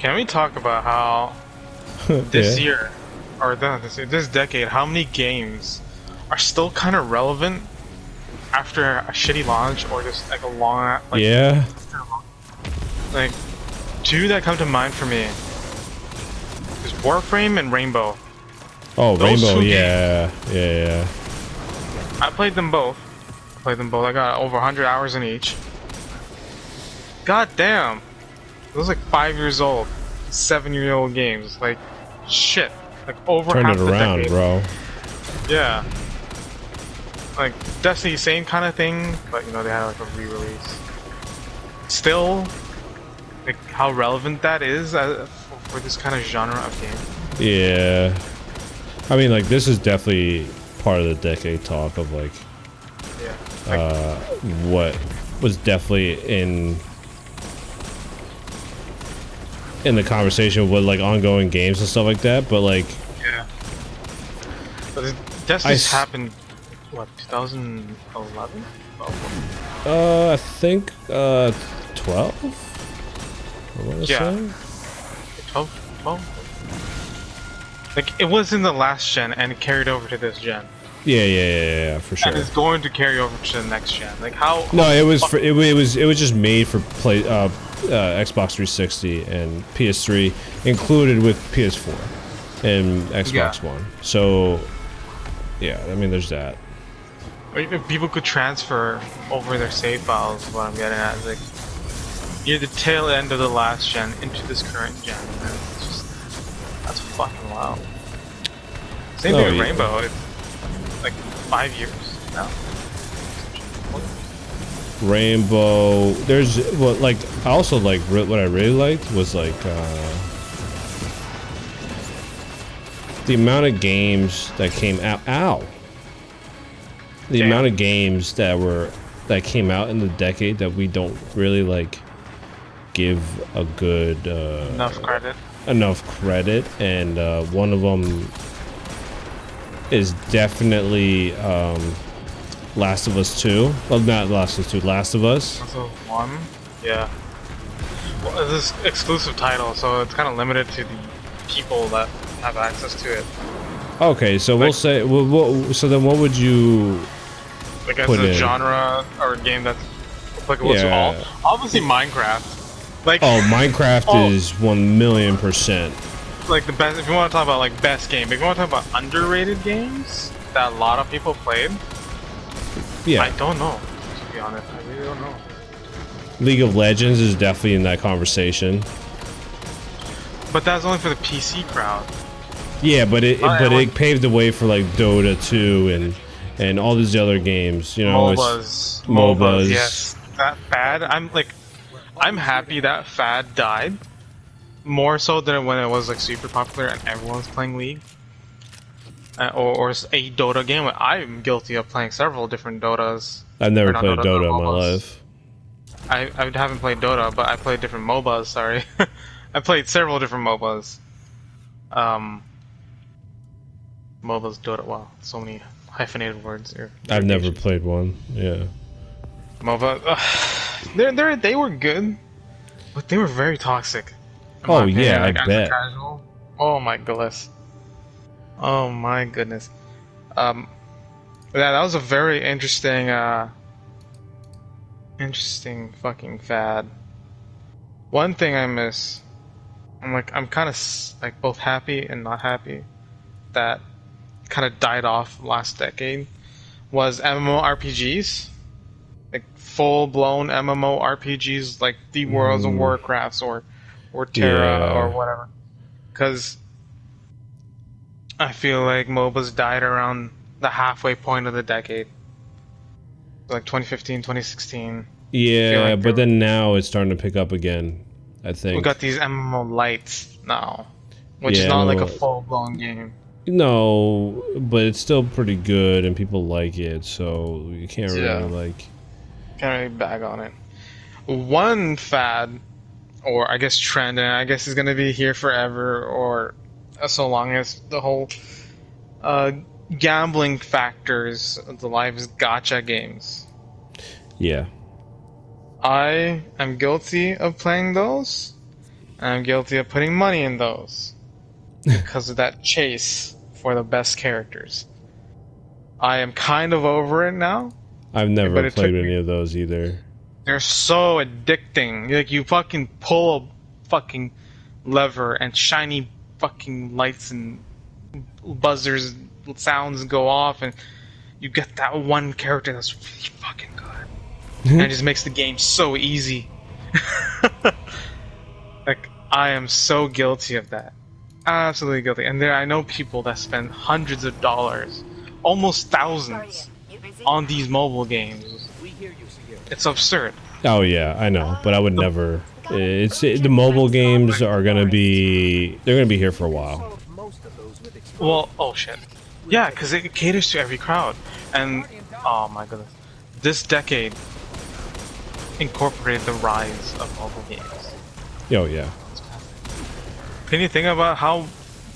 Can we talk about how this Yeah. year, or this decade, how many games are still kind of relevant after a shitty launch or just like a long, Yeah. like two that come to mind for me is Warframe and Rainbow. Oh, Those Rainbow. two Yeah. Yeah. I played them both. I got over 100 hours in each. God damn. Those like 5 years old, 7-year-old games. Like, shit. Like over Turn half it the around, decade. bro. Yeah. Like, Destiny, same kind of thing, but you know, they had like a re-release. Still, like, how relevant that is for this kind of genre of game. Yeah. I mean, like, this is definitely part of the decade talk of like, Yeah. Like, what was definitely in the conversation with like ongoing games and stuff like that. But like, yeah. But Destiny's happened, what, 2011? I think 12. I want to Yeah. say 12? Like, it was in the last gen and it carried over to this gen. yeah, for sure. And it's going to carry over to the next gen. Like, how... No, it was for, it was just made for Xbox 360 and PS3, included with PS4 and Xbox One. So, yeah, I mean, there's that. If people could transfer over their save files, is what I'm getting at. It's like, you're the tail end of the last gen into this current gen. And it's just... That's fucking wild. Same thing with Rainbow. It's like 5 years now. Rainbow. There's what, like, I also like what I really liked was like the amount of games that came out. The amount of games that came out in the decade that we don't really like give a good enough credit, and one of them is definitely Last of Us 2. Well, not Last of Us 2, Last of Us. Last of Us 1? Yeah. Well, it's this exclusive title, so it's kind of limited to the people that have access to it. Okay, so like, we'll say, so then what would you like as put a in? Genre or a game that's applicable to all? Obviously Minecraft. Like, oh, Minecraft is 1,000,000%. Like the best, if you want to talk about like best game, if you want to talk about underrated games that a lot of people played, Yeah. I don't know, to be honest. I really don't know. League of Legends is definitely in that conversation. But that's only for the PC crowd. Yeah, but it paved the way for like Dota 2 and all these other games, you know. MOBAs, yes. That fad, I'm happy that fad died. More so than when it was like super popular and everyone's playing League. Or a Dota game. I'm guilty of playing several different Dotas. I've never played Dota in my life. I haven't played Dota, but I played different MOBAs, sorry. I played several different MOBAs. MOBAs, Dota, wow, so many hyphenated words here. I've never played one, yeah. MOBA, they were good, but they were very toxic. Oh yeah, I bet. Casual. Oh my goodness. Oh my goodness. Yeah, that was a very interesting, interesting fucking fad. One thing I miss, I'm kind of like both happy and not happy that kind of died off last decade, was MMORPGs. Like full-blown MMORPGs like the Worlds of Warcrafts or Terra or whatever. Because I feel like MOBAs died around the halfway point of the decade. Like 2015, 2016. Yeah, like but then now it's starting to pick up again, I think. We got these MMO lights now, which is not like a full-blown game. No, but it's still pretty good and people like it, so you can't really Can't really bag on it. One fad, or I guess trend, and I guess is gonna be here forever, or so long as the whole gambling factors of the life is gacha games. Yeah. I am guilty of playing those, And I'm guilty of putting money in those because of that chase for the best characters. I am kind of over it now. I've never but it played took any me- of those either. They're so addicting. Like you fucking pull a fucking lever and shiny fucking lights and buzzers sounds go off and you get that one character that's really fucking good. And it just makes the game so easy. Like I am so guilty of that. Absolutely guilty. And I know people that spend hundreds of dollars, almost thousands, on these mobile games. It's absurd. Oh yeah, I know, but I would never. The mobile games are gonna be. They're gonna be here for a while. Well, oh shit. Yeah, because it caters to every crowd. And, oh my goodness. This decade incorporated the rise of mobile games. Oh yeah. Can you think about how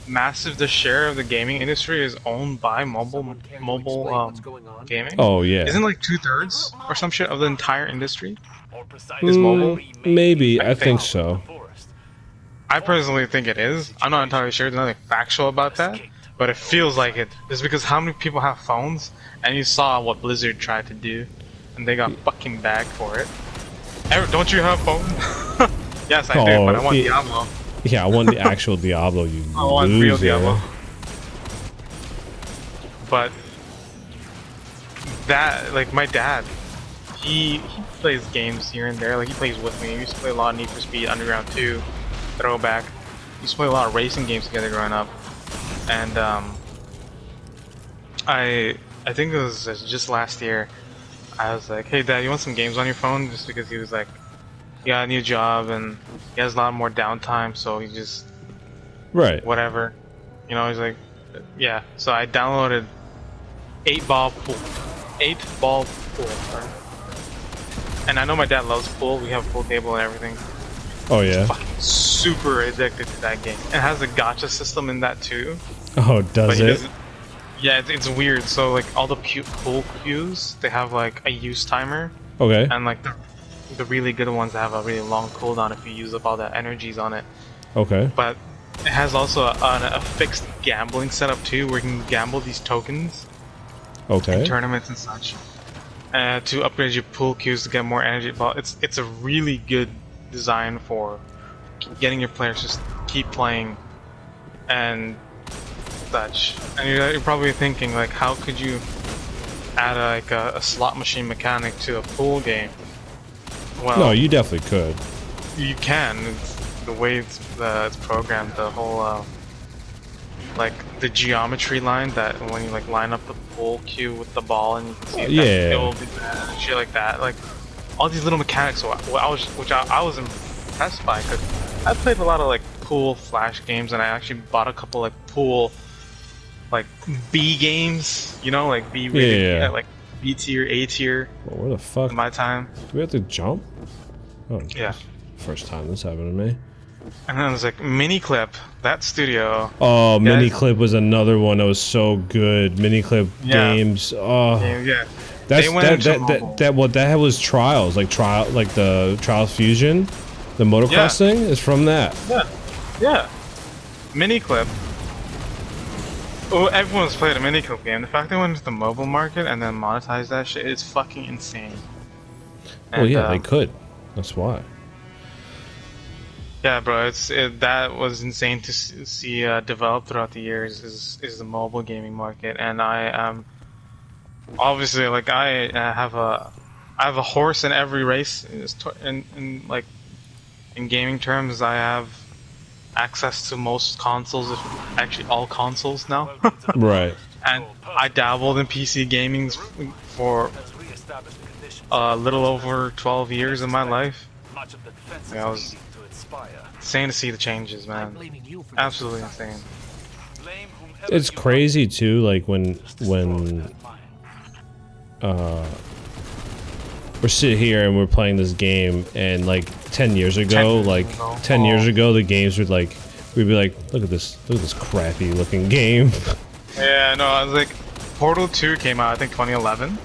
massive the share of the gaming industry is owned by mobile gaming? Oh yeah. Isn't it like 2/3 or some shit of the entire industry is mobile? Maybe. I think so. I personally think it is. I'm not entirely sure. There's nothing factual about that, but it feels like it. It's because how many people have phones, and you saw what Blizzard tried to do, and they got fucking bagged for it. Don't you have a phone? Yes, I do, but I want Diablo. Yeah, I want the actual Diablo. You I want real Diablo. But that, like my dad, he plays games here and there. Like he plays with me. We used to play a lot of Need for Speed Underground 2, Throwback. We used to play a lot of racing games together growing up. And I think it was just last year. I was like, "Hey, Dad, you want some games on your phone?" Just because he was like, he got a new job and he has a lot more downtime, so he just whatever, you know. He's like, yeah. So I downloaded 8-ball pool, sorry. And I know my dad loves pool. We have a pool table and everything. Oh yeah. Fucking super addicted to that game. It has a gacha system in that too. Oh, does it? Yeah, it's weird. So like all the pool cues, they have like a use timer. Okay. And like the really good ones have a really long cooldown if you use up all the energies on it. Okay. But it has also a fixed gambling setup too, where you can gamble these tokens. Okay. In tournaments and such. To upgrade your pool cues to get more energy. Well, it's a really good design for getting your players to just keep playing and such. And you're probably thinking like, how could you add a slot machine mechanic to a pool game? Well, no, you definitely could. You can. It's the way it's programmed, the whole like the geometry line that when you like line up the pool cue with the ball and you can see it will be bad and shit like that. Like all these little mechanics, I was impressed by, because I played a lot of like pool flash games, and I actually bought a couple like pool like B games, you know, like B rated, like B tier, A tier. Well, where the fuck? In my time. Do we have to jump? Oh, yeah. First time this happened to me. And then there's like Miniclip, that studio. Oh, Miniclip was another one that was so good. Miniclip games. Oh, yeah. That was Trials, like the Trials Fusion, the motocross thing is from that. Yeah. Miniclip. Oh, everyone's played a Miniclip game. The fact they went into the mobile market and then monetized that shit is fucking insane. Well, yeah, they could. That's why. Yeah, bro, that was insane to see develop throughout the years. Is the mobile gaming market, and I am obviously like I have a horse in every race. In gaming terms, I have access to most consoles, actually all consoles now. Right. And I dabbled in PC gaming for a little over 12 years of my life. Yeah, I was insane to see the changes, man. Absolutely insane. It's crazy too, like when we're sitting here and we're playing this game, and like 10 years ago, the games would like, we'd be like, look at this crappy looking game. Yeah, no, I was like, Portal 2 came out, I think 2011.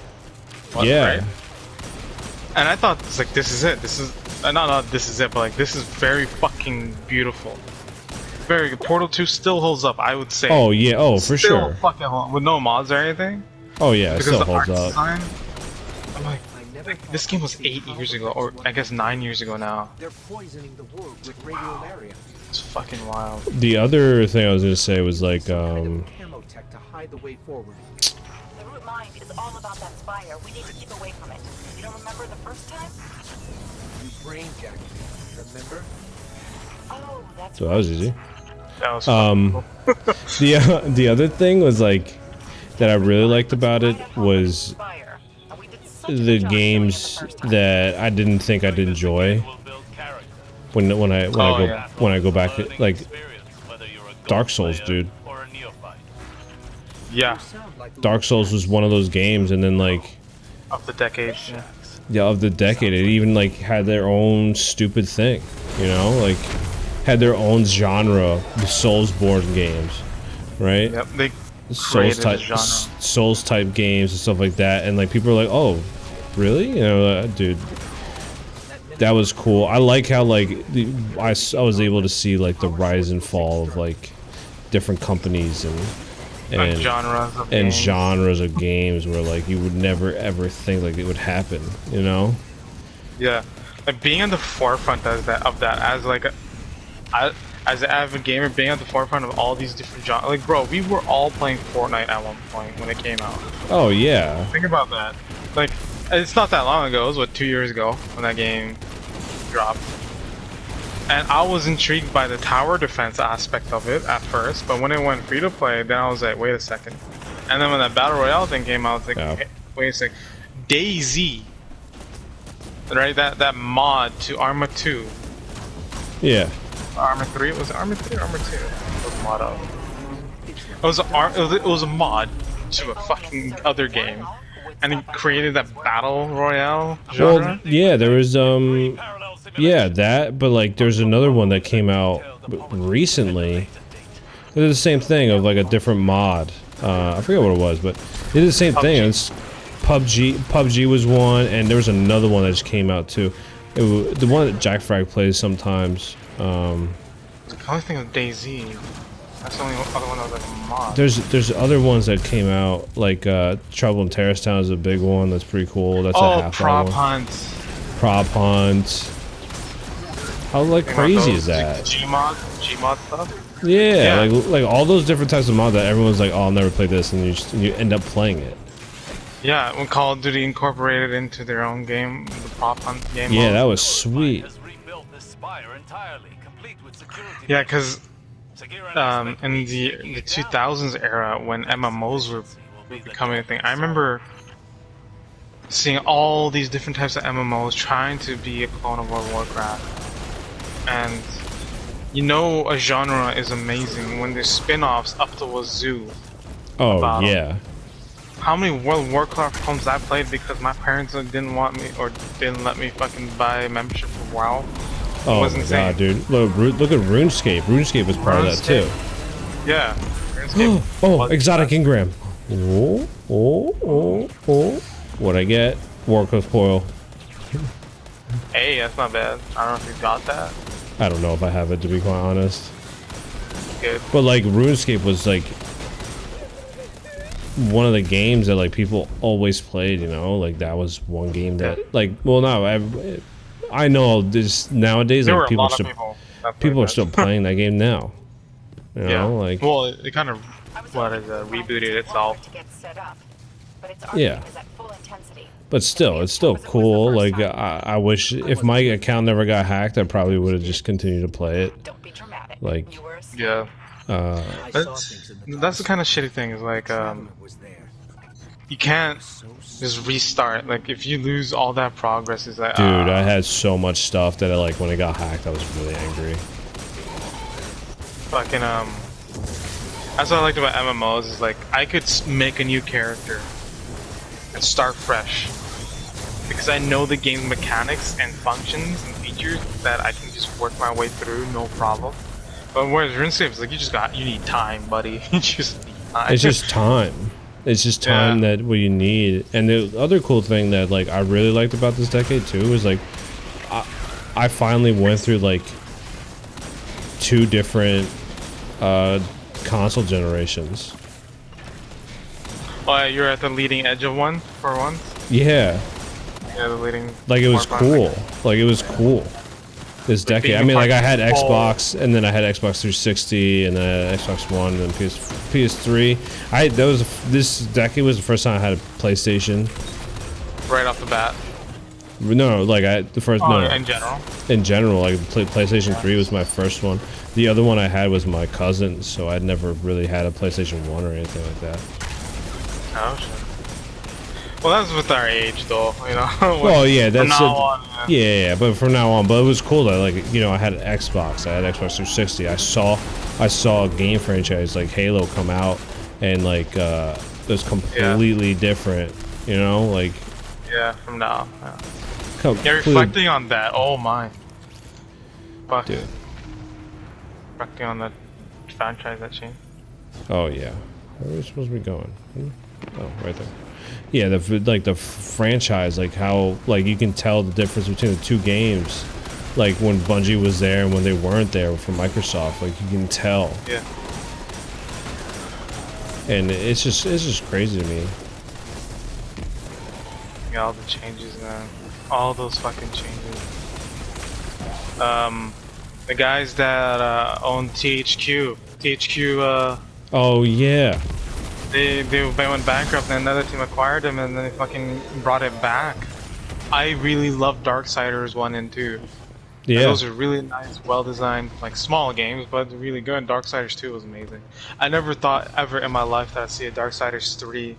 Yeah. Right? And I thought, it's like, this is it. This is not this is it, but like this is very fucking beautiful. Very good. Portal 2 still holds up, I would say. Oh yeah, oh for Still sure. fucking hold, with no mods or anything. Oh yeah, it Because still the holds art up. design. I'm like, this game was 8 years ago, or I guess 9 years ago now. They're poisoning the world with radiolaria. It's fucking wild. The other thing I was gonna say was like Camo tech to hide the way forward. The root mind is all about that spire. We need to keep away from it. You don't remember the first time? You brain jacked me, remember? Oh, that's so that was easy. That was fucking cool. The other thing was like that I really liked about it was Spire. We did such a the good job games showing it the first time. that I didn't think I'd enjoy when I go back like Dark Souls, dude. Yeah, Dark Souls was one of those games, and then like of the decade. yeah, of the decade, it even like had their own stupid thing, you know, like had their own genre, the Soulsborne games, right? Yep, they Souls created a type genre. Souls type games and stuff like that, and like people are like, oh really, you know, dude, that was cool. I like how like I was able to see like the rise and fall of like different companies and genres of games where like you would never ever think like it would happen, you know. Yeah, like being at the forefront of that as like as an avid gamer, being at the forefront of all these different genres. Like, bro, we were all playing Fortnite at one point when it came out. Oh yeah, Think about that. Like, it's not that long ago. It was what, 2 years ago when that game dropped. And I was intrigued by the tower defense aspect of it at first, but when it went free to play, then I was like, wait a second. And then when that battle royale thing came out, I was like, Yeah. hey, wait a second. DayZ, right? That mod to Arma 2, yeah. Arma 3. Was it Arma 3 or Arma 2? It was a mod of. It was a mod to a fucking other game, and it created that battle royale genre. Well, yeah, there was yeah, that, but like there's another one that came out recently. They did the same thing of like a different mod. I forget what it was, but they did the same thing. It's PUBG was one, and there was another one that just came out too. The one that Jack Frag plays sometimes. I only think of DayZ. That's the only other one that was like a mod. There's other ones that came out, like Trouble in Terrace Town is a big one. That's pretty cool. That's a half Prop one. Hunt. Prop Hunt. How like Think about crazy those is that? Gmod stuff. Yeah, Yeah. like all those different types of mods that everyone's like, oh, I'll never play this, and you end up playing it. Yeah, when Call of Duty incorporated into their own game, the Prop Hunt game. Yeah, mode. that was sweet. Yeah, because in the 2000s era, when MMOs were becoming a thing, I remember seeing all these different types of MMOs trying to be a clone of World of Warcraft. And you know a genre is amazing when there's spin-offs up to wazoo. Oh About- yeah. How many World of Warcraft clones I played because my parents didn't want me or didn't let me fucking buy membership for WoW? Oh was my insane. god, dude. Look at RuneScape. RuneScape was part of that too. Yeah. RuneScape Oh, was- exotic engram. Oh. What'd I get? Warcraft Spoil. Hey, that's not bad. I don't know if you got that. I don't know if I have it, to be quite honest. Good. But like RuneScape was like one of the games that like people always played, you know, like that was one game that like, well, no, I know this nowadays, There were like a lot of still people. that played people are that. still playing that game now. You know, Yeah. like Well, it kind of rebooted itself. To get set up, but its Yeah. argument is at full intensity. but still, it's still cool. Like I wish if my account never got hacked, I probably would have just continued to play it. Don't be dramatic. Like, You were asleep. Yeah. I saw That's things in the that's the kind of shitty thing is like was there. you can't just restart. Like if you lose all that progress, it's like dude, I had so much stuff that like when it got hacked, I was really angry. fucking That's what I liked about MMOs is like I could make a new character and start fresh because I know the game's mechanics and functions and features that I can just work my way through, no problem. But whereas RuneScape is like you need time, buddy. You just need time. It's just time. It's just time that what you need. And the other cool thing that like I really liked about this decade too is like I finally went through like 2 different console generations. Oh, you're at the leading edge of one for once. Yeah, Yeah, the leading. like it was more cool. Like it was cool. This decade. I mean, like I had Xbox, and then I had Xbox 360, and then I had Xbox One, and then PS3. This decade was the first time I had a PlayStation. Right off the bat. No, like the first. Oh, No, in general. in general, like PlayStation 3 was my first one. The other one I had was my cousin, so I'd never really had a PlayStation 1 or anything like that. Oh shit. Well, that's with our age, though. You know. Well, yeah, that's from now on, yeah, but from now on. But it was cool that, like, you know, I had an Xbox, I had Xbox 360. I saw a game franchise like Halo come out, and like it was completely different. You know, like. Yeah, from now. Yeah. Yeah, Reflecting on that. Oh my. Fuck. Dude. Reflecting on that franchise that changed. Oh yeah. Where are we supposed to be going? Oh, right there. Yeah, the franchise, like how, like you can tell the difference between the 2 games, like when Bungie was there and when they weren't there for Microsoft. Like you can tell. Yeah. And it's just crazy to me. Yeah, all the changes, man. All those fucking changes. The guys that own THQ, Oh yeah. they went bankrupt, and another team acquired them, and then they fucking brought it back. I really love Darksiders 1 and 2. Yeah. Those are really nice, well-designed, like small games, but really good. Darksiders 2 was amazing. I never thought ever in my life that I'd see a Darksiders 3.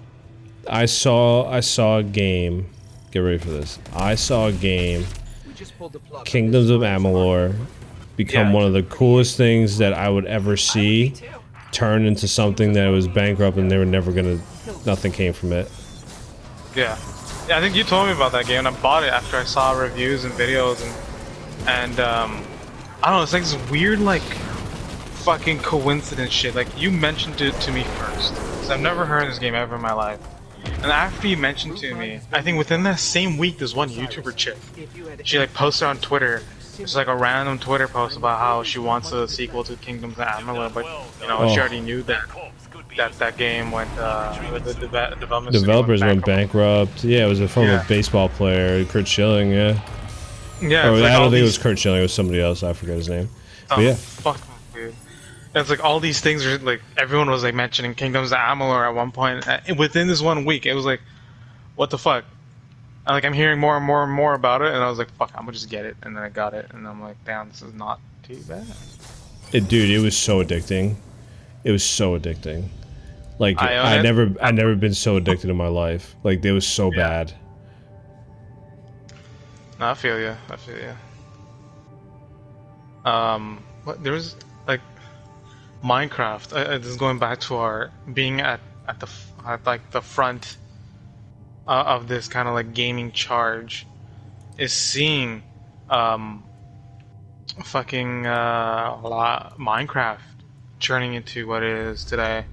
I saw a game. Get ready for this. I saw a game, We just pulled the plug. Kingdoms of Amalur, become Yeah. one of the coolest things that I would ever see, turn into something that was bankrupt and they were never gonna. Nothing came from it. Yeah. Yeah, I think you told me about that game, and I bought it after I saw reviews and videos, and I don't know, it's like this weird, like, fucking coincidence shit. Like, you mentioned it to me first, because I've never heard of this game ever in my life. And after you mentioned to me, I think within that same week, there's one YouTuber chick. She like posted on Twitter. It's like a random Twitter post about how she wants a sequel to Kingdoms of Amalur, but you know she already knew that game went. The Developers went bankrupt. Yeah, it was a former baseball player, Kurt Schilling. Yeah. Yeah. Or Like I don't think it was Kurt Schilling. It was somebody else. I forget his name. But yeah. Fucking weird. It's like all these things are like everyone was like mentioning Kingdoms of Amalur at one point. Within this 1 week, it was like, what the fuck? And, like I'm hearing more and more and more about it, and I was like, fuck, I'm gonna just get it. And then I got it, and I'm like, damn, this is not too bad. Dude, it was so addicting. It was so addicting. Like I never been so addicted in my life. Like it was so bad. No, I feel you. I feel you. What there was like Minecraft. This is going back to our being at the front of this kind of like gaming charge, is seeing fucking Minecraft turning into what it is today.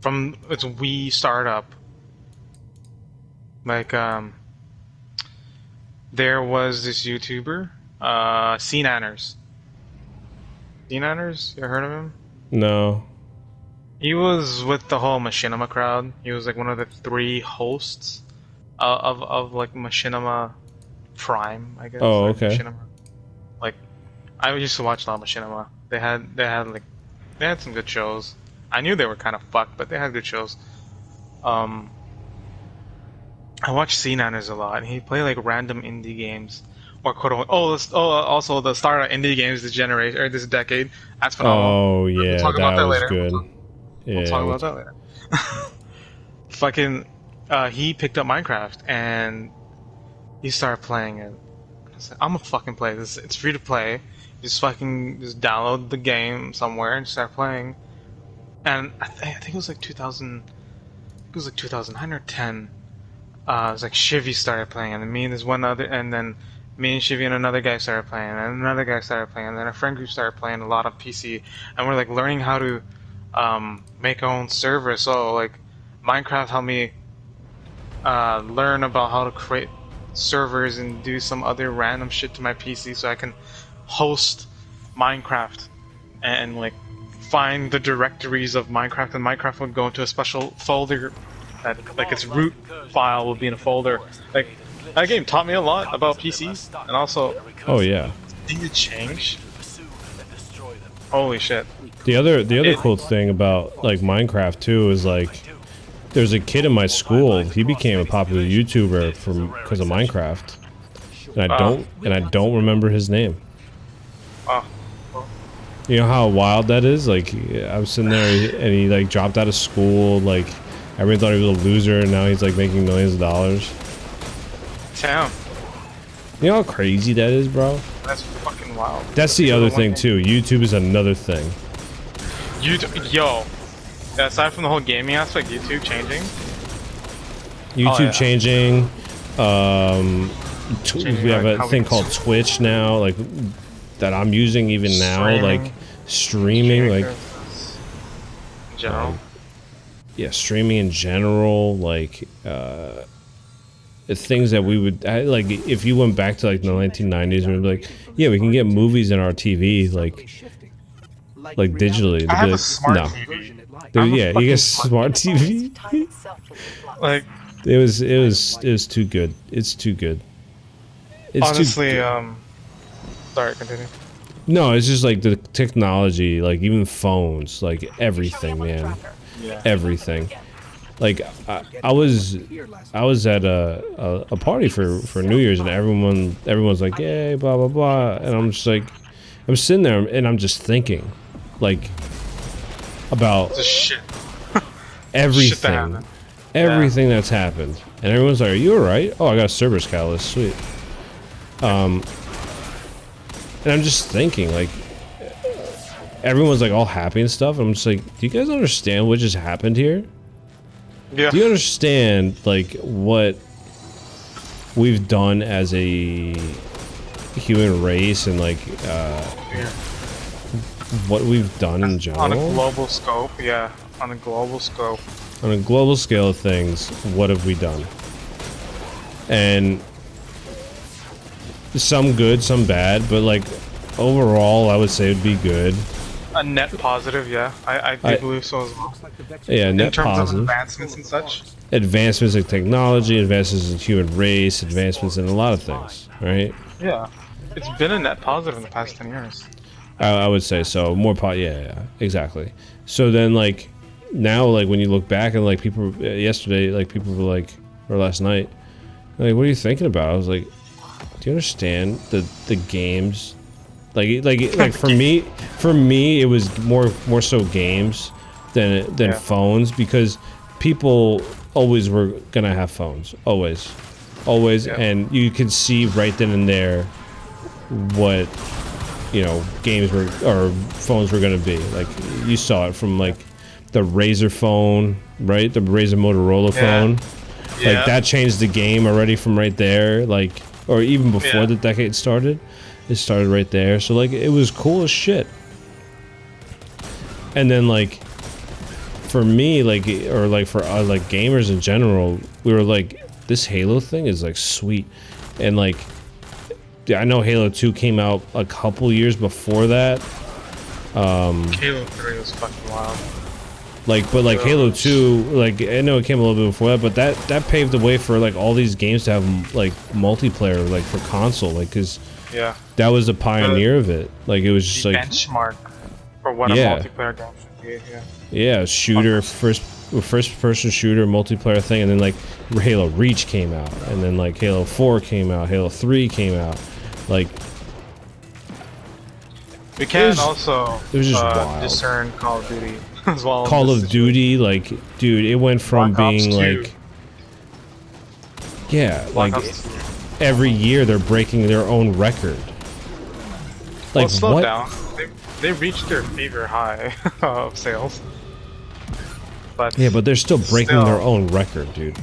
From its wee startup, like there was this YouTuber, C-Nanners. C-Nanners, you heard of him? No. He was with the whole Machinima crowd. He was like one of the 3 hosts of like Machinima Prime, I guess. Oh, like okay. Machinima. Like, I used to watch a lot of Machinima. They had some good shows. I knew they were kind of fucked, but they had good shows. I watched C-Nanners a lot, and he played like random indie games. Or also the start of indie games this generation or this decade. That's phenomenal. Oh yeah, we'll talk about that was later. good. We'll talk about that later. Fucking, he picked up Minecraft and he started playing it. I said, I'm gonna fucking play this. It's free to play. Just download the game somewhere and start playing. And I think it was like 2000. It was like 2009 or 10. It was like Shivy started playing, and then me and this one other, and then me and Shivy and another guy started playing, and another guy started playing, and then a friend group started playing a lot of PC, and we're like learning how to make our own server. So like Minecraft helped me learn about how to create servers and do some other random shit to my PC so I can host Minecraft and like find the directories of Minecraft, and Minecraft would go into a special folder that like its root file would be in a folder. Like that game taught me a lot about PCs, and also Oh yeah. things to change. Holy shit. The other cool thing about like Minecraft too is like there's a kid in my school. He became a popular YouTuber because of Minecraft, and I don't remember his name. Oh. You know how wild that is? Like I was sitting there and he like dropped out of school. Like everyone thought he was a loser, and now he's like making millions of dollars. Damn. You know how crazy that is, bro? That's fucking wild. That's the other thing too. YouTube is another thing. Yo. Aside from the whole gaming aspect, YouTube changing. YouTube changing. We have a thing called Twitch Twitch now, like that I'm using even now, like streaming, like in general. yeah, streaming in general, like the things that we would like if you went back to like the 1990s, we'd be like, yeah, we can get movies in our TV, like digitally. I have like, a smart no. TV. Yeah, you get smart TV. Like it was too good. It's too good. It's honestly, too, sorry, continue. no, it's just like the technology, like even phones, like everything, man, Yeah. everything. Like I was at a party for New Year's, and everyone's like, yay, blah blah blah, and I'm just like, I'm sitting there and I'm just thinking, like, about It's a shit. everything, everything that's happened, and everyone's like, are you alright? Oh, I got a Cerberus Catalyst, sweet. And I'm just thinking, like, everyone's like all happy and stuff. I'm just like, do you guys understand what just happened here? Yeah. Do you understand, like, what we've done as a human race and, like, what we've done in general? On a global scope, yeah. On a global scope. On a global scale of things, what have we done? And some good, some bad, but, like, overall, I would say it'd be good. A net positive, yeah. I do believe so as well. Yeah, net In terms positive. of advancements and such. Advancements in technology, advances in human race, advancements in a lot of things, right? Yeah. It's been a net positive in the past 10 years. I would say so. More yeah, exactly. So then, like, now, like, when you look back and, like, people, yesterday, like, people were like, or last night, like, what are you thinking about? I was like, do you understand the games? Like for me, it was more so games than phones, because people always were gonna have phones, always, and you could see right then and there what, you know, games were or phones were gonna be. Like, you saw it from like the Razr phone, right? The Razr Motorola phone. Like, that changed the game already from right there. Like, or even before the decade started. It started right there. So, like, it was cool as shit. And then, like, for me, like, or like for like gamers in general, we were like, this Halo thing is like sweet. And like, I know Halo 2 came out a couple years before that. Halo 3 was fucking wild. Like, but like Halo 2, like, I know it came a little bit before that, but that paved the way for like all these games to have like multiplayer, like for console, like, cause that was a pioneer of it. Like, it was just like benchmark for what a multiplayer game should be. Yeah, shooter, first person shooter multiplayer thing, and then like Halo Reach came out, and then like Halo 4 came out, Halo 3 came out, like. We can also it was just wild. discern Call of Duty as well. Call of Duty, like, dude, it went from being like, like every year they're breaking their own record. Like, well, slow down. They reached their fever high of sales. But yeah, but they're still breaking their own record, dude.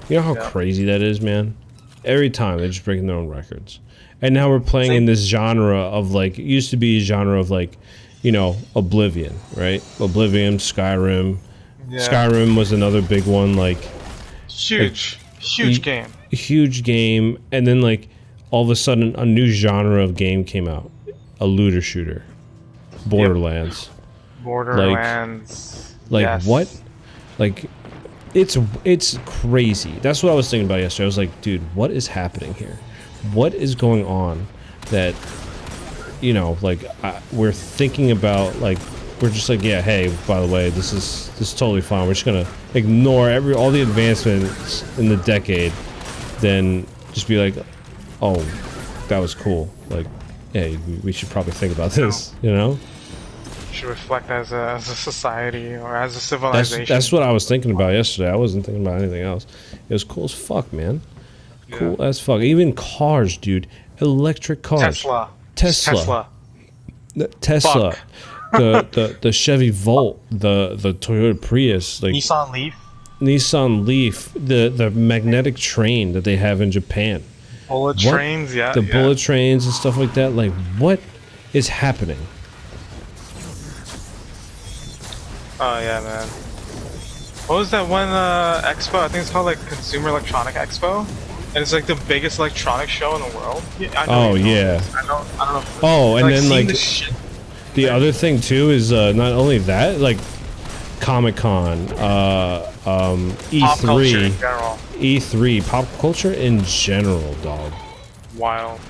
You know how crazy that is, man? Every time they're just breaking their own records. And now we're playing in this genre of, like, it used to be a genre of, like, you know, Oblivion, right? Oblivion, Skyrim. Skyrim was another big one, like... Huge game. huge game, and then like all of a sudden a new genre of game came out, a looter shooter, Borderlands. Borderlands. Like yes. what? Like it's crazy. That's what I was thinking about yesterday. I was like, dude, what is happening here? What is going on that, you know, like we're thinking about, like, we're just like, yeah, hey, by the way, this is totally fine. We're just gonna ignore all the advancements in the decade, then just be like, oh, that was cool. Like, hey, we should probably think about this, you know? Should reflect as a society or as a civilization. That's what I was thinking about yesterday. I wasn't thinking about anything else. It was cool as fuck, man. Cool as fuck. Even cars, dude. Electric cars. Tesla. Fuck. the Chevy Volt, the Toyota Prius, like Nissan Leaf, the magnetic train that they have in Japan. Bullet trains, yeah. The bullet trains and stuff like that. Like, what is happening? Oh yeah, man. What was that one expo? I think it's called like Consumer Electronic Expo, and it's like the biggest electronic show in the world. Yeah, I don't know. Oh, and then like the other thing too is not only that, like Comic-Con, E3, pop culture in general. E3, pop culture in general, dog. Wild.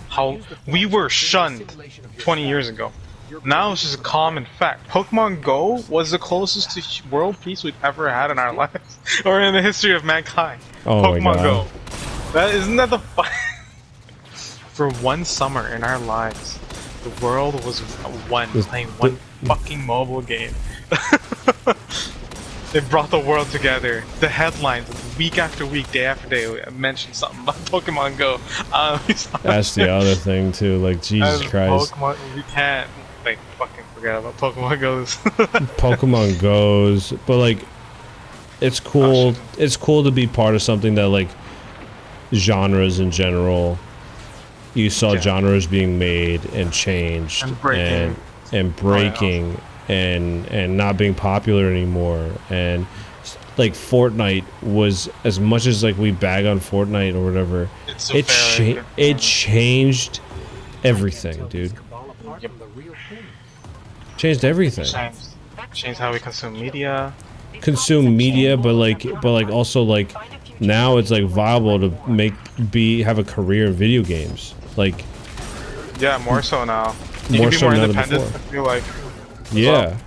How we were shunned 20 years ago. Now it's just a common fact. Pokemon Go was the closest to world peace we've ever had in our lives, or in the history of mankind. Oh Pokemon my God. Go. Isn't that the fun? For one summer in our lives, the world was playing one fucking mobile game. It brought the world together. The headlines, week after week, day after day, mentioned something about Pokemon Go. That's the other thing too. Like, Jesus Christ. Pokemon, we can't like fucking forget about Pokemon Goes. Pokemon Goes, but like, it's cool. It's cool to be part of something that, like, genres in general. You saw genres being made and changed and breaking and not being popular anymore. And like Fortnite was, as much as like we bag on Fortnite or whatever, it changed everything, dude. Changed everything. Changed how we consume media. But like also like now it's like viable to have a career in video games. Like, yeah, more so now. More so now than independent, before. I feel like. Yeah,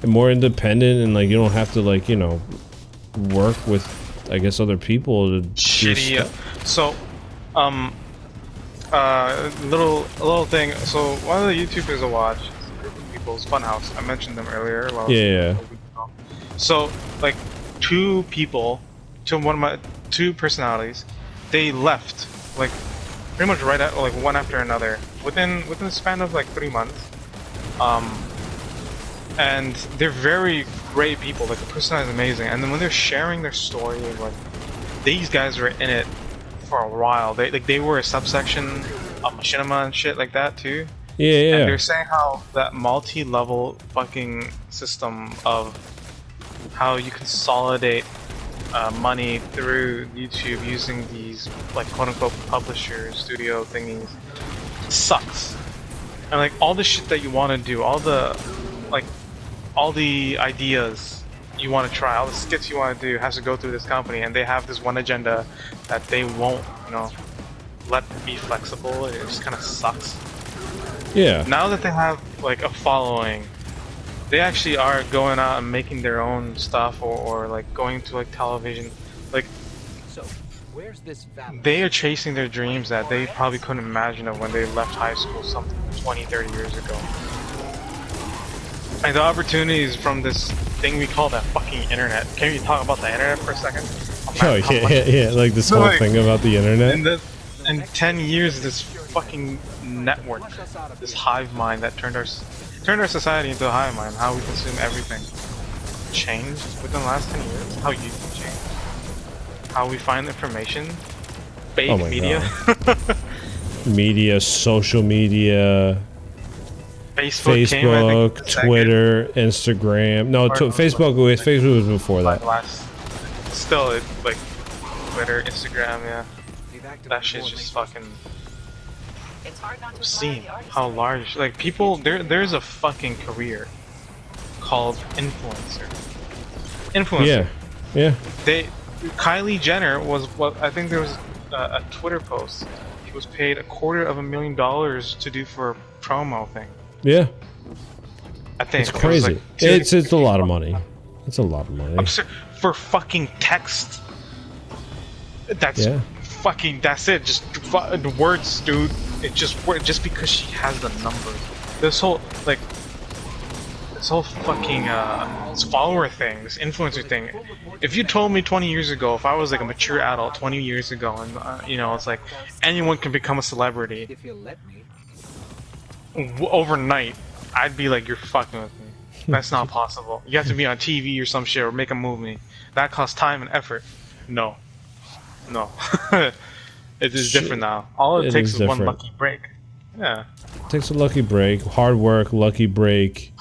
and more independent, and like you don't have to, like, you know, work with, I guess, other people to shitty. So, little thing. So one of the YouTubers I watch, a group of people's Funhouse. I mentioned them earlier. So like two personalities, they left like pretty much right at like one after another within the span of like 3 months. And they're very great people. Like, the personality is amazing. And then when they're sharing their story, like, these guys were in it for a while. They were a subsection of machinima and shit like that too. Yeah. And they're saying how that multi-level fucking system of how you consolidate money through YouTube using these, like, quote-unquote publisher studio thingies sucks. And like all the shit that you want to do, all the ideas you want to try, all the skits you want to do has to go through this company, and they have this one agenda that they won't, you know, let be flexible. It just kind of sucks. Yeah. Now that they have like a following, they actually are going out and making their own stuff, or like going to like television. Like, so, where's this they are chasing their dreams that they probably couldn't imagine of when they left high school something 20, 30 years ago. And the opportunities from this thing we call that fucking internet. Can we talk about the internet for a second? Yeah, like this whole thing about the internet. In 10 years, this fucking network, this hive mind that turned our society into a hive mind, how we consume everything, changed within the last 10 years. How YouTube changed, how we find information, fake media, media, social media. Facebook, Twitter, Instagram. No, Facebook was before that. Still, it like Twitter, Instagram, yeah. We've activated That shit's more just lasers. fucking It's hard not to obscene. admire the artistry. How large, like people, there's a fucking career called influencer. Influencer. Yeah. Kylie Jenner was what I think there was a Twitter post. He was paid $250,000 to do for a promo thing. Yeah. I think It's it was crazy. like It's a lot of money. It's a lot of money. absurd for fucking text. That's Yeah. fucking. That's it. Just words, dude. It just just because she has the numbers. This whole fucking this follower thing, this influencer thing. If you told me 20 years ago, if I was like a mature adult 20 years ago, and you know, it's like anyone can become a celebrity If you let me. overnight, I'd be like, you're fucking with me. That's not possible. You have to be on TV or some shit or make a movie. That costs time and effort. No. It is different now. All it takes is one lucky break. Yeah. It takes a lucky break, hard work, lucky break.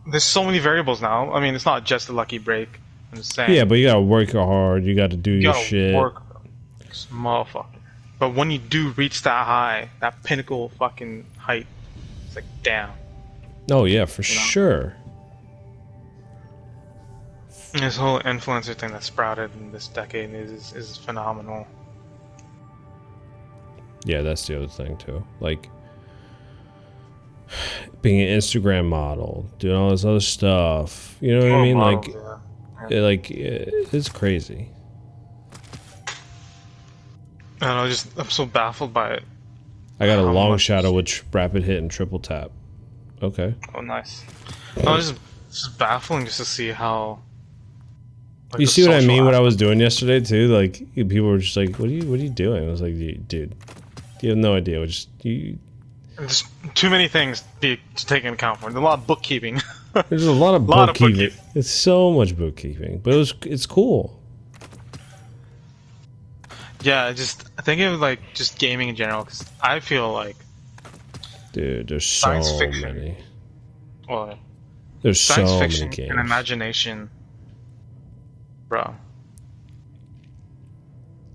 There's so many variables now. I mean, it's not just a lucky break. I'm just saying. Yeah, but you gotta work hard. You gotta do your shit. Work, motherfucker. But when you do reach that high, that pinnacle fucking height, it's like, damn. Oh yeah, for sure. This whole influencer thing that sprouted in this decade is phenomenal. Yeah, that's the other thing too. Like being an Instagram model, doing all this other stuff. You know what I mean? Models, It's crazy. I don't know, I'm so baffled by it. I got a How long much- shadow with rapid hit and triple tap. Okay. Oh, nice. No, it's just baffling just to see how. Like, You the see what I social mean? What I aspect- was doing yesterday too. Like people were just like, "What are you doing?" I was like, "Dude, you have no idea. There's too many things to take into account for. There's a lot of bookkeeping. There's a lot of Lot of bookkeeping. bookkeeping. It's so much bookkeeping, but it's cool. Yeah, I think of like just gaming in general, because I feel like, Dude, there's Science so fiction. many. well, There's science so fiction many games. and imagination, bro.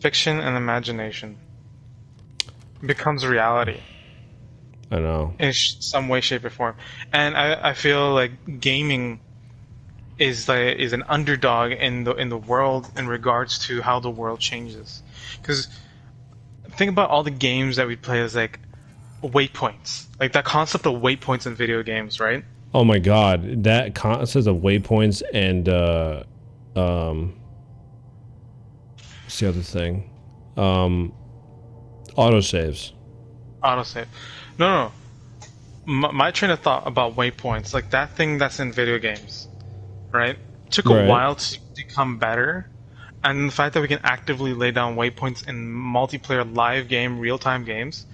Fiction and imagination becomes reality I know. in some way, shape, or form. And I feel like gaming is an underdog in the world in regards to how the world changes. Because think about all the games that we play as like waypoints, like that concept of waypoints in video games, right? Oh my god, that concept of waypoints and what's the other thing? Autosaves. Autosave. No. My train of thought about waypoints, like that thing that's in video games, right? Took a Right. while to become better, and the fact that we can actively lay down waypoints in multiplayer live game, real-time games,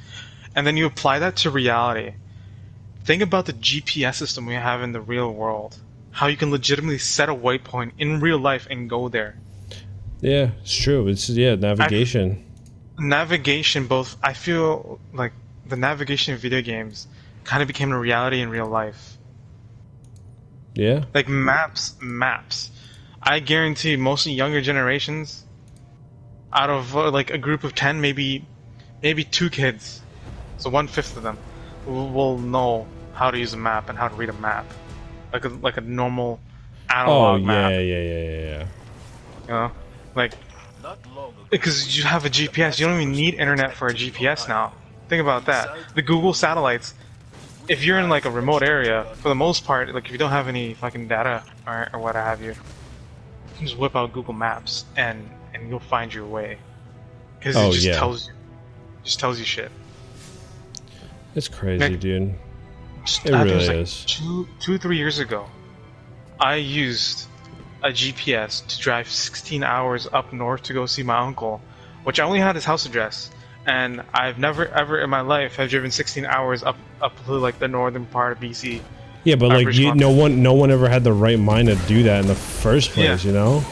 and then you apply that to reality. Think about the GPS system we have in the real world. How you can legitimately set a waypoint in real life and go there. Yeah, it's true. It's navigation. Navigation, both, I feel like the navigation in video games kind of became a reality in real life. Yeah. Like maps. I guarantee most younger generations, out of like a group of 10, maybe 2 kids, so 1/5 of them, will know how to use a map and how to read a map, like a normal Oh analog yeah, map. yeah. You know, like because you have a GPS, you don't even need internet for a GPS now. Think about that. The Google satellites. If you're in like a remote area, for the most part, like if you don't have any fucking data or what have you, you can just whip out Google Maps and you'll find your way. Because Oh, it just yeah. tells you shit. It's crazy, Like- dude. It I think really it is. was like 3 years ago, I used a GPS to drive 16 hours up north to go see my uncle, which I only had his house address. And I've never ever in my life have driven 16 hours up to like the northern part of BC. Yeah, but like Average no one ever had the right mind to do that in the first place, Yeah. you know?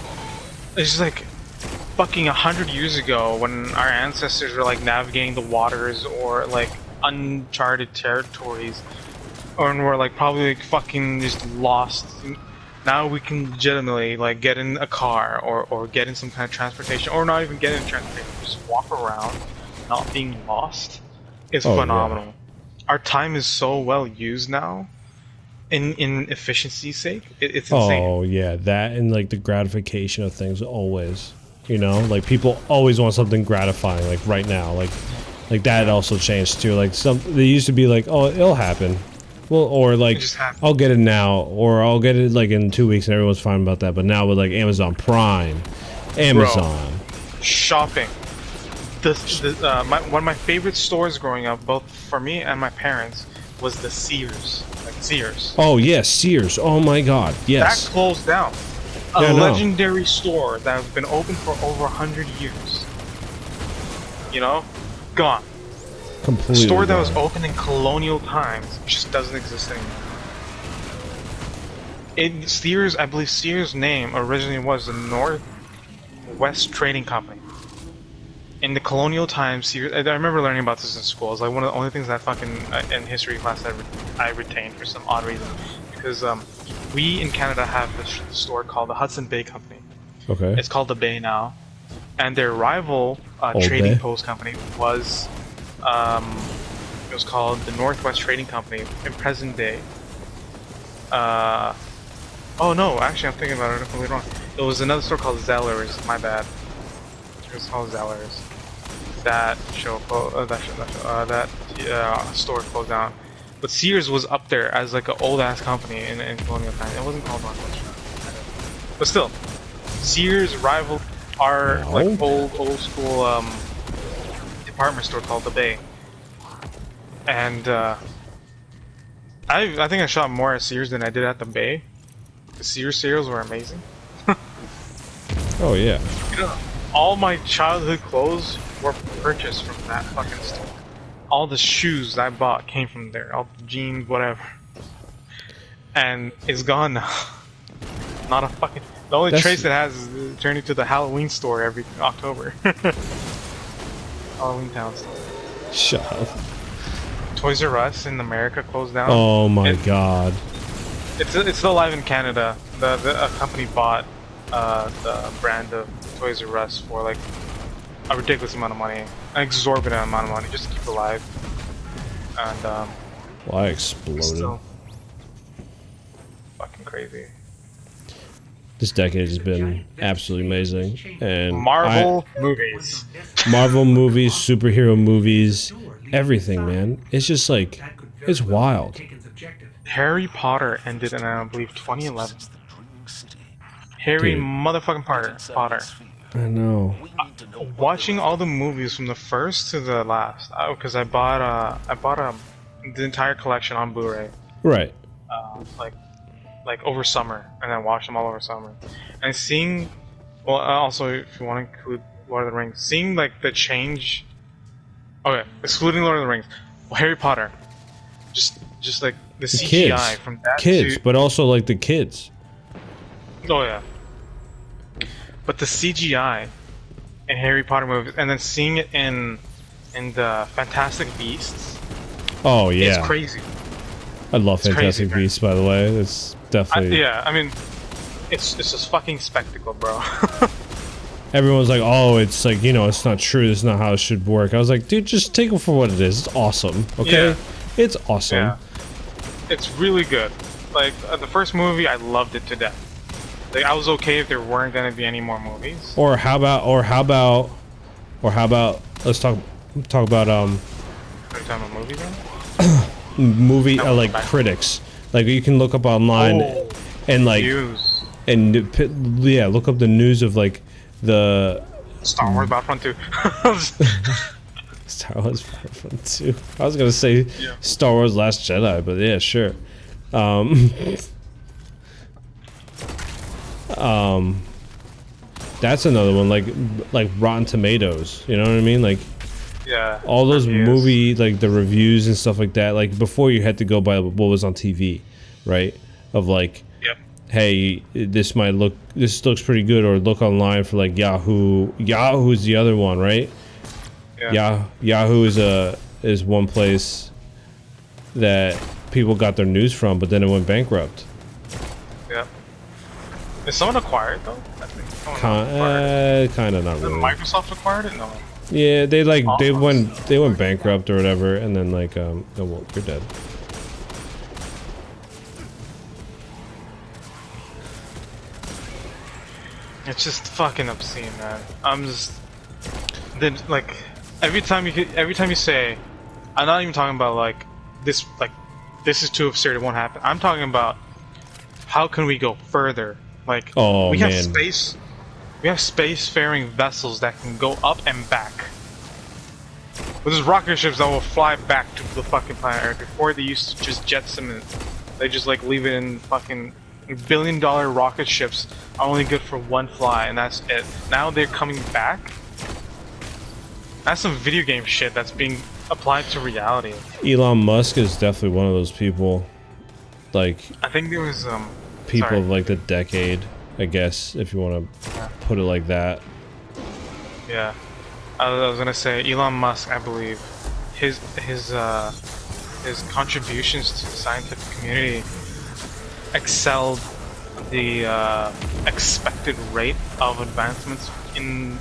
It's just like fucking 100 years ago when our ancestors were like navigating the waters or like uncharted territories, or and were like probably like fucking just lost Now we can legitimately like get in a car or get in some kind of transportation, or not even get in transportation, just walk around, not being lost. It's Oh, phenomenal. Our time is so well used now, in efficiency's sake. It's insane. Oh yeah, that and like the gratification of things always. You know, like people always want something gratifying, like right now. Like that also changed too. Like they used to be like, oh, it'll happen. Well, or like, just happened. I'll get it now, or I'll get it like in 2 weeks, and everyone's fine about that. But now with like Amazon Prime, Amazon, Shopping. One of my favorite stores growing up, both for me and my parents, was the Sears. Like Sears. oh yeah, Sears. Oh my God, yes. That closed down. A Yeah, I know. legendary store that has been open for over 100 years. You know? Gone. Completely. A store that gone. was open in colonial times just doesn't exist anymore. Sears, I believe Sears' name originally was the Northwest Trading Company. In the colonial times, Sears, I remember learning about this in school. It's like one of the only things that fucking in history class I retained for some odd reason, because we in Canada have this store called the Hudson Bay Company. Okay. It's called the Bay now, and their rival trading Bay? post company was it was called the Northwest Trading Company in present day. Oh no, actually I'm thinking about it completely wrong. It was another store called Zellers. My bad. It was called Zellers. That store closed down. But Sears was up there as like an old ass company in colonial times. It wasn't called Northwest. But still, Sears rivaled our No. like old school department store called the Bay. And I think I shot more at Sears than I did at the Bay. The Sears cereals were amazing. Oh yeah. You know, all my childhood clothes were purchased from that fucking store. All the shoes I bought came from there. All the jeans, whatever. And it's gone now. Not a fucking. The only That's- trace it has is turning to the Halloween store every October. Halloween Town store. Shut up. Toys R Us in America closed down. Oh my It- God. It's still alive in Canada. A company bought the brand of Toys R Us for like a ridiculous amount of money, an exorbitant amount of money, just to keep it alive. And Well, I it's exploded. still fucking crazy. This decade has been absolutely amazing. And Marvel movies. Marvel movies, superhero movies, everything, man. It's just like, it's wild. Harry Potter ended in I believe 2011. Harry Dude. motherfucking Potter. I know. Watching all the movies from the first to the last, because I bought the entire collection on Blu-ray, Right. like over summer, and then watched them all over summer. And seeing, well, also if you want to include Lord of the Rings, seeing like the change. Okay, excluding Lord of the Rings, well, Harry Potter, just like the The CGI kids. from that Kids, to, but also like the kids. oh yeah, but the CGI in Harry Potter movies, and then seeing it in the Fantastic Beasts, Oh yeah. it's crazy. I love crazy, Fantastic man. Beasts, by the way. It's definitely. Yeah, I mean, it's just fucking spectacle, bro. Everyone's like, oh, it's like, you know, it's not true. This is not how it should work. I was like, dude, just take it for what it is. It's awesome. Okay? Yeah. It's awesome. Yeah, it's really good. Like the first movie, I loved it to death. Like I was okay if there weren't gonna be any more movies. Or how about let's talk about Are you talking about movies then? movie Oh, like back. critics. Like you can look up online Oh, and like News. yeah, look up the news of like the Star Wars Battlefront 2. Star Wars Battlefront 2. I was gonna say Yeah. Star Wars Last Jedi, but yeah, sure. That's another one, like Rotten Tomatoes. You know what I mean? Like Yeah. all those reviews. movie like the reviews and stuff like that. Like before, you had to go by what was on TV, right? Of like, Yep. hey, this looks pretty good, or look online for like Yahoo. Yahoo's the other one, right? Yeah. Yahoo is one place that people got their news from, but then it went bankrupt. Yep. Is someone acquired though? I think someone acquired. Kind of not Did really. Microsoft acquired it? No. Yeah, they Awesome. they went bankrupt or whatever, and then like oh well, you're dead. It's just fucking obscene, man. I'm just then like every time you say, I'm not even talking about like this is too absurd, it won't happen. I'm talking about how can we go further? Like Oh we have man, we have spacefaring vessels that can go up and back. With these rocket ships that will fly back to the fucking planet Earth. Before they used to just jettison it. They just like leave it in fucking billion-dollar rocket ships are only good for one fly and that's it. Now they're coming back. That's some video game shit that's being applied to reality. Elon Musk is definitely one of those people. Like I think there was people sorry. of like the decade, I guess, if you want to put it like that. Yeah. I was gonna say Elon Musk, I believe his contributions to the scientific community excelled the expected rate of advancements in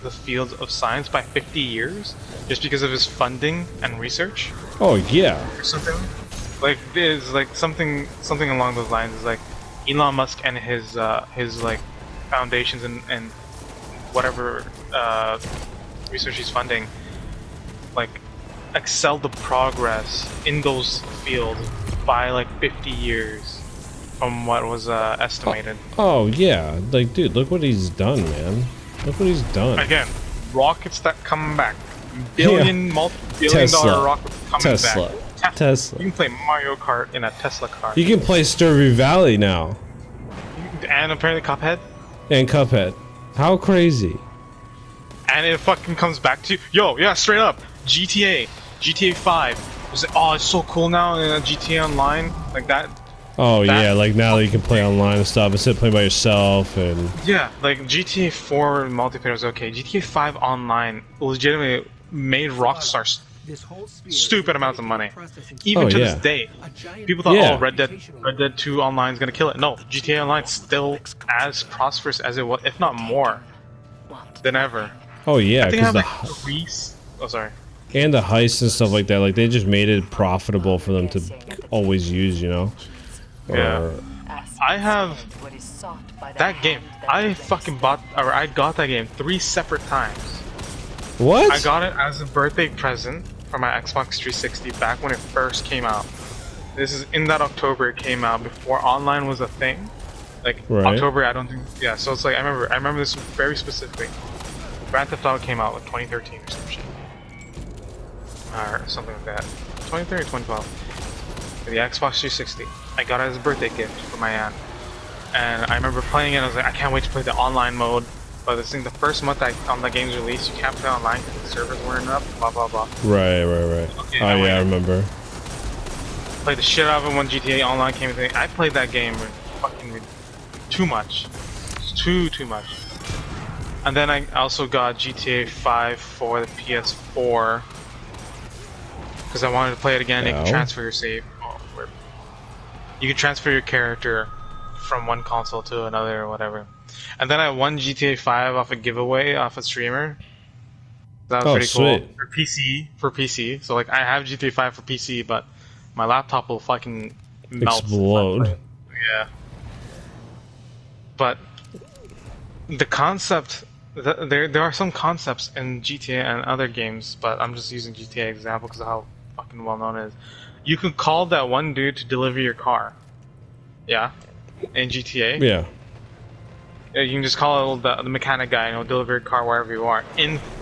the field of science by 50 years, just because of his funding and research. Oh yeah. Or something. Like there's like something along those lines. Is like Elon Musk and his like foundations and whatever research he's funding, like excelled the progress in those fields by like 50 years from what was estimated. Oh yeah, like dude, look what he's done, man. Look what he's done. Again, rockets that come back, multi-billion dollar rockets coming back. Tesla. You can play Mario Kart in a Tesla car. You can play Sturvey Valley now. And apparently Cuphead. And Cuphead. How crazy. And it fucking comes back to you. Yo, yeah, straight up. GTA 5. Was like, oh, it's so cool now in GTA Online. Like that. Oh yeah, like now that you can play online and stuff instead of playing by yourself and... Yeah, like GTA 4 multiplayer was okay. GTA 5 Online legitimately made Rockstar stupid amounts of money. Even to this day. People thought, oh, Red Dead 2 Online is gonna kill it. No, GTA Online still as prosperous as it was, if not more, than ever. Oh yeah, because oh sorry. And the heists and stuff like that, like they just made it profitable for them to always use, you know? Yeah. I have that game. I fucking I got that game 3 separate times. What? I got it as a birthday present for my Xbox 360 back when it first came out. This is in that October it came out before online was a thing. Like October, I don't think. Yeah, so it's like I remember this very specifically. Grand Theft Auto came out like 2013 or some shit, or something like that. 2013 or 2012. For the Xbox 360, I got it as a birthday gift for my aunt, and I remember playing it. I was like, I can't wait to play the online mode. But this thing, the first month on the game's release, you can't play online because the servers weren't up. Blah blah blah. Right. Okay, oh yeah, I remember. Played the shit out of it when GTA Online came. I played that game fucking too much. It's too much. And then I also got GTA 5 for the PS4 because I wanted to play it again. You can transfer your save. You can transfer your character from one console to another or whatever. And then I won GTA 5 off a giveaway off a streamer. That was pretty sweet. Cool. For PC. So like I have GTA 5 for PC, but my laptop will fucking melt. Explode. Yeah. But the concept, there are some concepts in GTA and other games, but I'm just using GTA example because of how fucking well known it is. You can call that one dude to deliver your car. Yeah. In GTA. Yeah. You can just call the mechanic guy and he'll deliver your car wherever you are.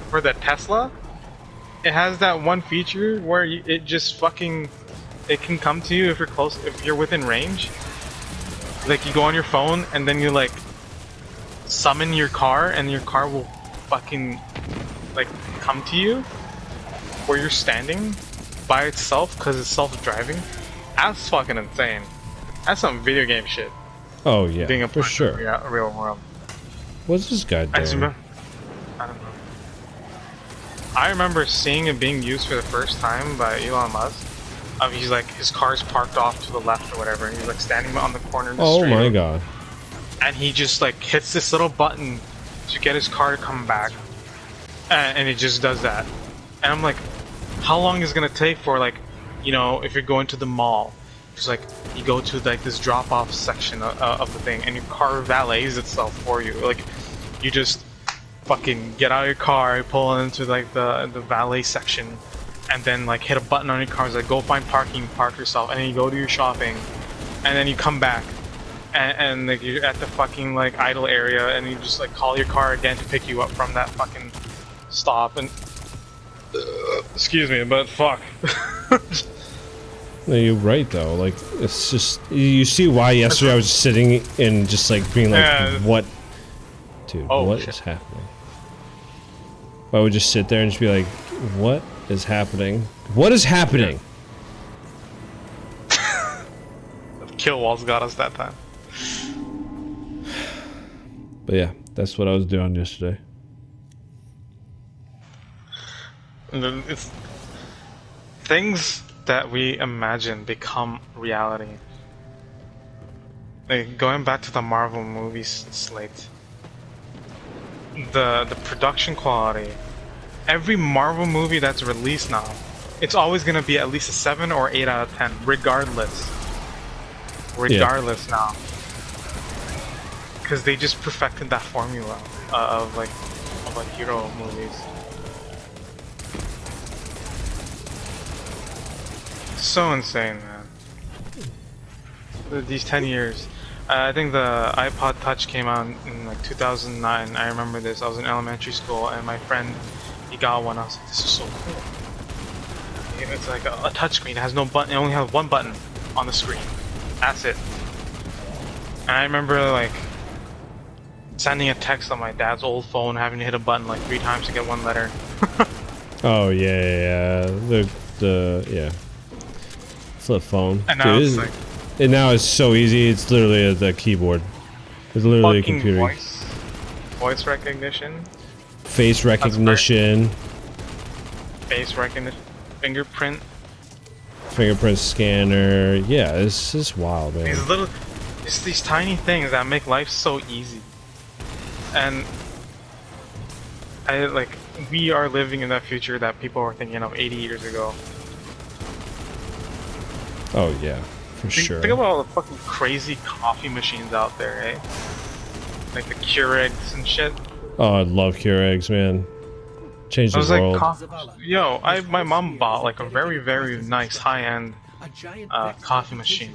For the Tesla, it has that one feature where it just fucking, it can come to you if you're close, if you're within range. Like you go on your phone and then you like summon your car and your car will fucking like come to you where you're standing by itself because it's self-driving. That's fucking insane. That's some video game shit. Oh yeah, being for sure. Real world. What's this guy doing? I don't know. I remember seeing it being used for the first time by Elon Musk. He's like, his car's parked off to the left or whatever, and he's like standing on the corner of the street. Oh my god. and he just like hits this little button to get his car to come back, and it just does that. And I'm like, how long is it gonna take for, like, you know, if you're going to the mall, just like you go to like this drop-off section of the thing, and your car valets itself for you. Like, you just fucking get out of your car, pull into like the valet section, and then like hit a button on your car, like go find parking, park yourself, and then you go do your shopping, and then you come back, and like you're at the fucking like idle area, and you just like call your car again to pick you up from that fucking stop. And excuse me, but fuck. No, you're right though. Like, it's just, you see why yesterday I was just sitting and just like being like, what, dude? What is happening? I would just sit there and just be like, what is happening? What is happening? Kill walls got us that time. But yeah, that's what I was doing yesterday. And then it's things that we imagine become reality. Like, going back to the Marvel movies slate, the production quality, every Marvel movie that's released now, it's always gonna be at least a 7 or 8 out of 10, regardless now, because they just perfected that formula of like hero movies. So insane, man. These 10 years. I think the iPod Touch came out in like 2009. I remember this. I was in elementary school, and my friend, he got one. I was like, this is so cool. It's like a touchscreen. It has no button. It only has one button on the screen. That's it. And I remember like sending a text on my dad's old phone, having to hit a button like 3 times to get one letter. Oh yeah. Yeah. Flip phone. And now it's like, and now it's so easy. It's literally the keyboard. It's literally a computer. Voice recognition. Face recognition. Face recognition. Fingerprint scanner. Yeah, this is wild, man. It's these tiny things that make life so easy. And we are living in that future that people were thinking of 80 years ago. Oh yeah, for sure. Think about all the fucking crazy coffee machines out there, eh? Like the Keurigs and shit. Oh, I love Keurigs, man. Change the world. My mom bought like a very, very nice high-end coffee machine.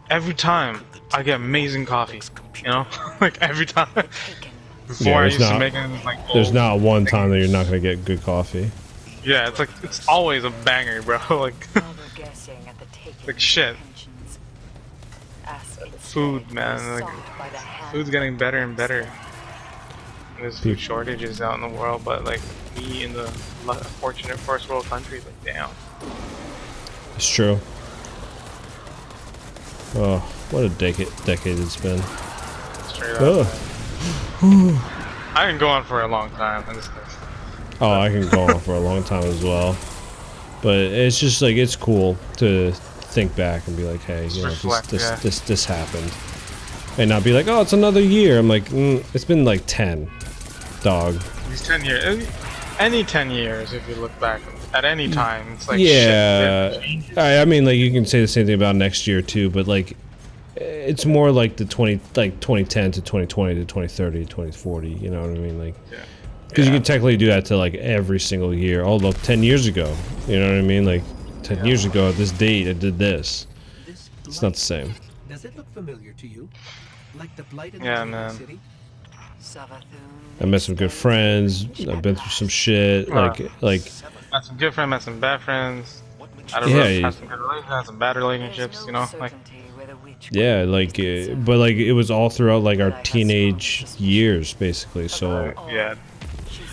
Every time I get amazing coffee, you know, like every time. Before I used to make it, like, there's not one time that you're not gonna get good coffee. Yeah, it's always a banger, bro. Like shit. Food, man. Like, food's getting better and better. There's food shortages out in the world, but like we in the fortunate first world countries, like damn. It's true. Oh, what a decade it's been. Straight up. I can go on for a long time. Oh, I can go on for a long time as well. But it's just like, it's cool to think back and be like, hey, you know, this happened, and not be like, oh, it's another year. I'm like, it's been like 10, dog. These 10 years, any 10 years, if you look back at any time, it's like, yeah. Shit, I mean, like, you can say the same thing about next year too, but like, it's more like the 2010 to 2020 to 2030 to 2040. You know what I mean? Like, because you can technically do that to like every single year. Oh, look, 10 years ago. You know what I mean? Like, 10 years ago at this date, I did this. It's not the same. Does it look familiar to you? Like the blight in man. city? I met some good friends. I've been through some shit. Like. Met some good friends, met some bad friends. Had some good relationships, had some bad relationships. You know, like. Yeah, like, but like it was all throughout like our teenage years, basically. So. Yeah.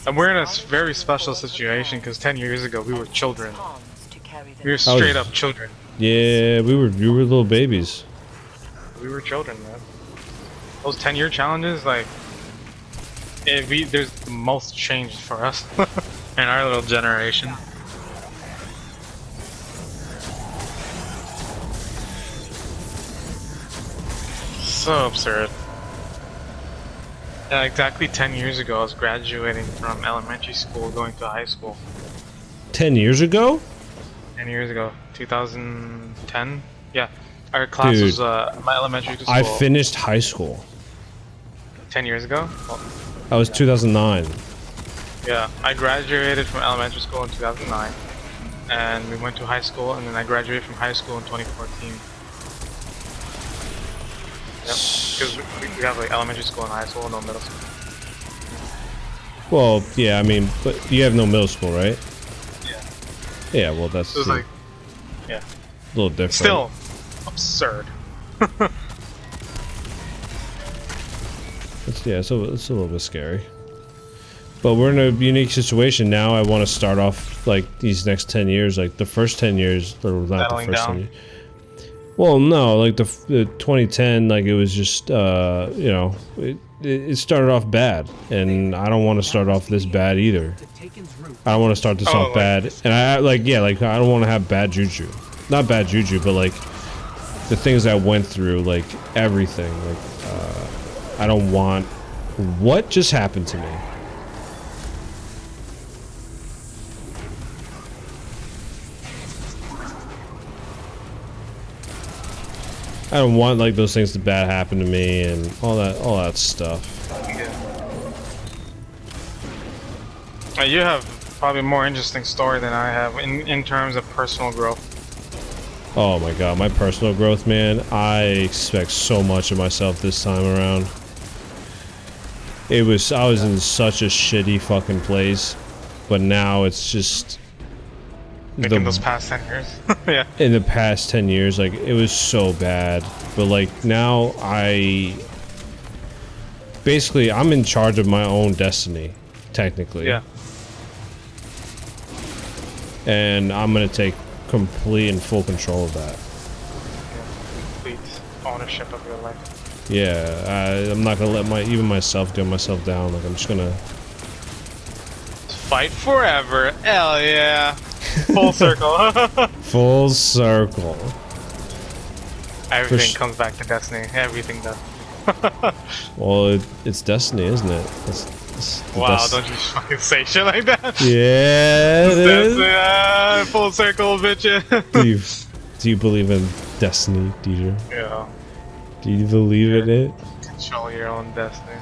And we're in a very special situation because 10 years ago we were children. We were straight up children. Yeah, we were little babies. We were children, man. Those 10-year challenges, like, there's the most changed for us in our little generation. So absurd. Exactly 10 years ago, I was graduating from elementary school, going to high school. 10 years ago? 10 years ago, 2010. Yeah, our class Dude, was my elementary school. I finished high school. 10 years ago. Well, That was 2009. yeah, I graduated from elementary school in 2009, and we went to high school, and then I graduated from high school in 2014. Yep, because we have like elementary school and high school, no middle school. Well, yeah, I mean, but you have no middle school, right? Yeah. Yeah, well, that's So it was like, yeah, a little different. still absurd. It's a little bit scary. But we're in a unique situation now. I want to start off like these next 10 years, like the first 10 years, or not Settling the first down. 10 years. Well, no, like the 2010, like it was just, you know, it started off bad, and I don't want to start off this bad either. I don't want to start this Oh, off like- bad, and I like, yeah, like I don't want to have bad juju, not bad juju, but like the things I went through, like everything, like I don't want. What just happened to me? I don't want like those things to bad happen to me and all that stuff. You have probably a more interesting story than I have in terms of personal growth. Oh my god, my personal growth, man. I expect so much of myself this time around. I was in such a shitty fucking place, but now it's just Like in those past 10 years. Yeah. in the past 10 years, like it was so bad, but like now basically I'm in charge of my own destiny, technically. Yeah. And I'm gonna take complete and full control of that. Complete ownership of your life. Yeah, I'm not gonna let even myself get myself down. Like I'm just gonna Fight forever. Hell yeah. Full circle. full circle. Everything comes back to destiny. Everything does. Well, it's destiny, isn't it? It's the Wow, don't you fucking say shit like that. Yeah, it is. Destiny, full circle, bitch. Do you believe in destiny, DJ? Yeah. Do you believe in it? Control your own destiny.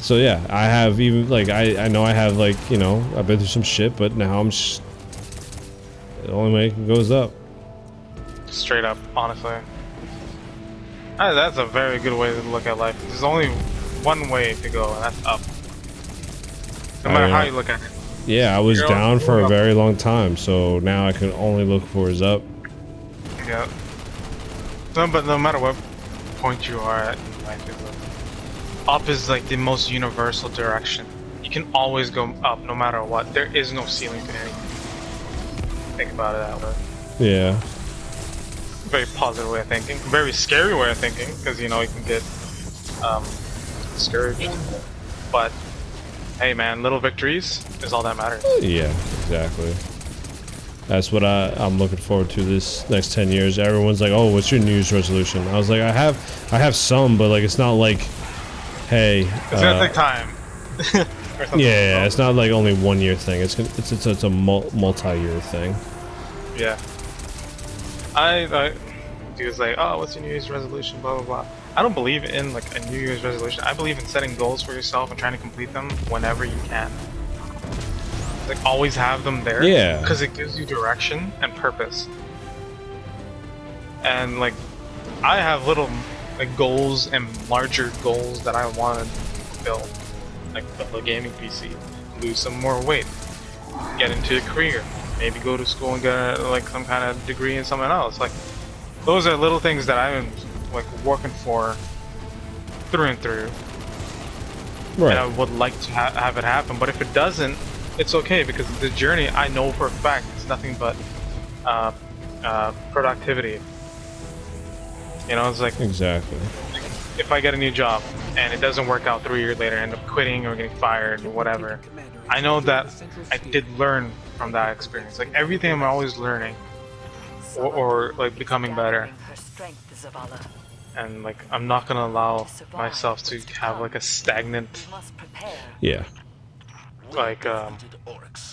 So yeah, I have even like I know I have like, you know, I've been through some shit, but now I'm just the only way it goes up. Straight up, honestly. That's a very good way to look at life. There's only one way to go, and that's up. No matter how you look at it. Yeah, I was You're down on- for you're a up. very long time, so now I can only look for is up. Yeah. No, but no matter what point you are at in life, up is like the most universal direction. You can always go up no matter what. There is no ceiling to anything. Think about it that way. Yeah. Very positive way of thinking. Very scary way of thinking, because you know you can get discouraged. But hey man, little victories is all that matters. Yeah, exactly. That's what I'm looking forward to this next 10 years. Everyone's like, "Oh, what's your New Year's resolution?" I was like, I have some, but like it's not like, hey, It's gonna take time. Or something. yeah, it's not like only 1 year thing. It's a multi-year thing. Yeah. I he was like, oh, what's your New Year's resolution? Blah blah blah. I don't believe in like a New Year's resolution. I believe in setting goals for yourself and trying to complete them whenever you can. Like always have them there. Yeah. Because it gives you direction and purpose. And like, I have little like goals and larger goals that I want to build. Like build a gaming PC, lose some more weight, get into a career, maybe go to school and get like some kind of degree in something else. Like those are little things that I'm like working for through and through. Right. And I would like to have it happen, but if it doesn't, it's okay because the journey I know for a fact it's nothing but productivity. You know, it's like Exactly. if I get a new job and it doesn't work out 3 years later, I end up quitting or getting fired or whatever, I know that I did learn from that experience. Like everything I'm always learning or like becoming better. Her strength, Zavala. and like I'm not gonna allow myself to have like a stagnant, We must prepare. Yeah. like I'm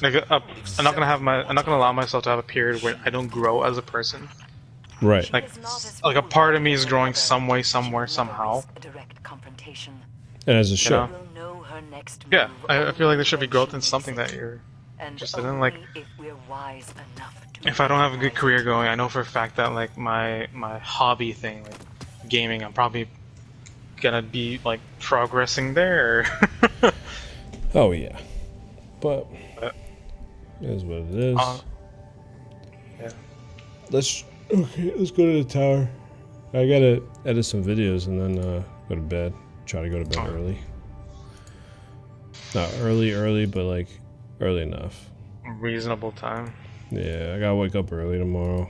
not gonna have I'm not gonna allow myself to have a period where I don't grow as a person. Right. Like Is not as like a rude part of me as is her growing mother. some way, She somewhere, will never somehow. risk a direct confrontation. And as a You show. know? We'll know her next Yeah, move I feel like there only should be when growth she in makes something it. that you're And interested in. only Like if we're wise enough to if I don't have a good recognize career it. going, I know for a fact that like my hobby thing, like gaming, I'm probably gonna be like progressing there. Oh yeah. But But, it is what it is. yeah. Let's let's go to the tower. I gotta edit some videos and then go to bed. Try to go to bed Oh. early. Not early, but like early enough. Reasonable time. Yeah, I gotta wake up early tomorrow.